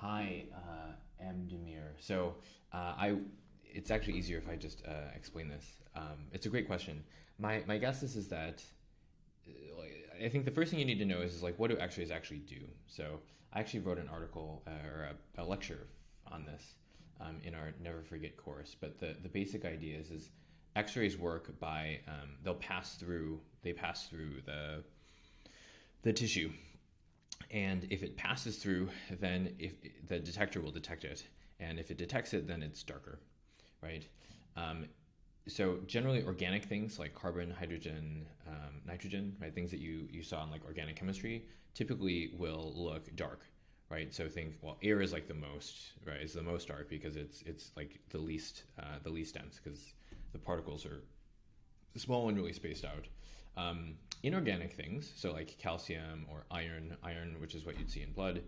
Hi, M. Demir. It's actually easier if I just explain this. It's a great question. My guess is that I think the first thing you need to know is like what do X-rays actually do. So I actually wrote an article or a lecture on this in our Never Forget course. But the basic idea is X-rays work by they pass through the tissue, and if it passes through, then if the detector will detect it, and if it detects it, then it's darker, right? Um, so generally, organic things like carbon, hydrogen, nitrogen, right, things that you saw in like organic chemistry, typically will look dark, right? So think, well, air is like the most, right? It's the most dark because it's like the least dense because the particles are small and really spaced out. Inorganic things, so like calcium or iron, which is what you'd see in blood,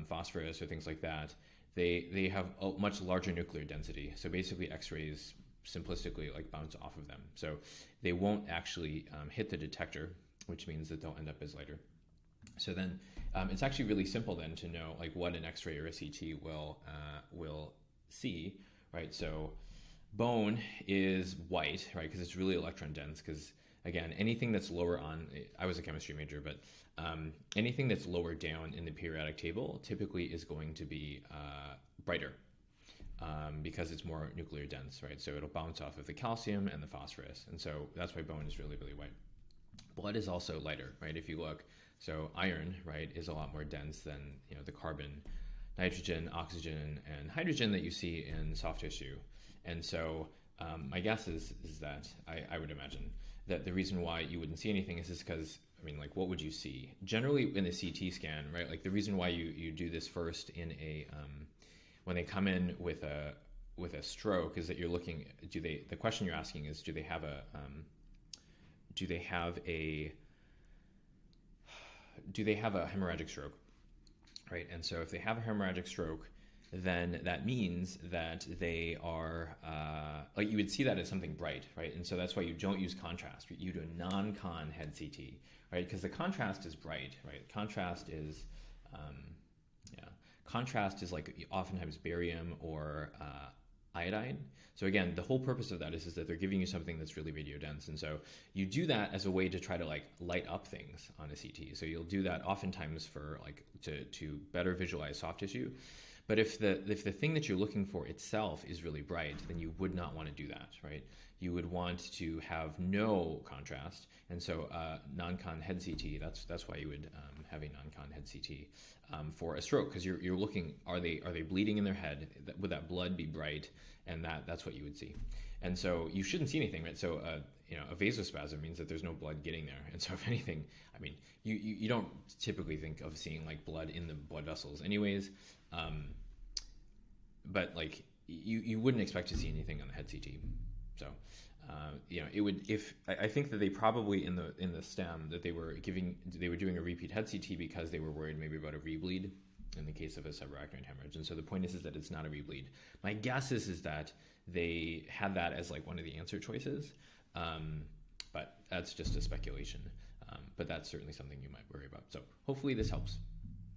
phosphorus or things like that, they have a much larger nuclear density. So basically, X-rays simplistically like bounce off of them. So they won't actually hit the detector, which means that they'll end up as lighter. So then it's actually really simple then to know like what an X-ray or a CT will see, right? So bone is white, right? Because it's really electron dense. Because again, anything that's lower on, I was a chemistry major, but anything that's lower down in the periodic table typically is going to be brighter because it's more nuclear dense, right? So it'll bounce off of the calcium and the phosphorus. And so that's why bone is really, really white. Blood is also lighter, right? If you look, so iron, right, is a lot more dense than the carbon, nitrogen, oxygen, and hydrogen that you see in soft tissue. And so my guess is that I would imagine that the reason why you wouldn't see anything is because, I mean, like, what would you see? Generally in the CT scan, right, like the reason why you do this first in a, when they come in with a stroke is that you're looking, the question you're asking is, do they have a hemorrhagic stroke, right? And so if they have a hemorrhagic stroke, then that means that they are, like you would see that as something bright, right? And so that's why you don't use contrast. You do a non-con head CT, right? Because the contrast is bright, right? Contrast is like oftentimes barium or iodine. So again, the whole purpose of that is that they're giving you something that's really radiodense. And so you do that as a way to try to like light up things on a CT. So you'll do that oftentimes for like to better visualize soft tissue. But if the thing that you're looking for itself is really bright, then you would not want to do that, right? You would want to have no contrast, and so non-con head CT. That's why you would have a non-con head CT for a stroke, because you're looking, are they bleeding in their head? Would that blood be bright? And that's what you would see. And so you shouldn't see anything, right? So a vasospasm means that there's no blood getting there. And so if anything, I mean, you don't typically think of seeing like blood in the blood vessels anyways. But like you wouldn't expect to see anything on the head CT. So it would, if I think that they probably in the stem that they were doing a repeat head CT because they were worried maybe about a rebleed in the case of a subarachnoid hemorrhage. And so the point is that it's not a rebleed. My guess is that they had that as like one of the answer choices, but that's just a speculation. But that's certainly something you might worry about. So hopefully this helps.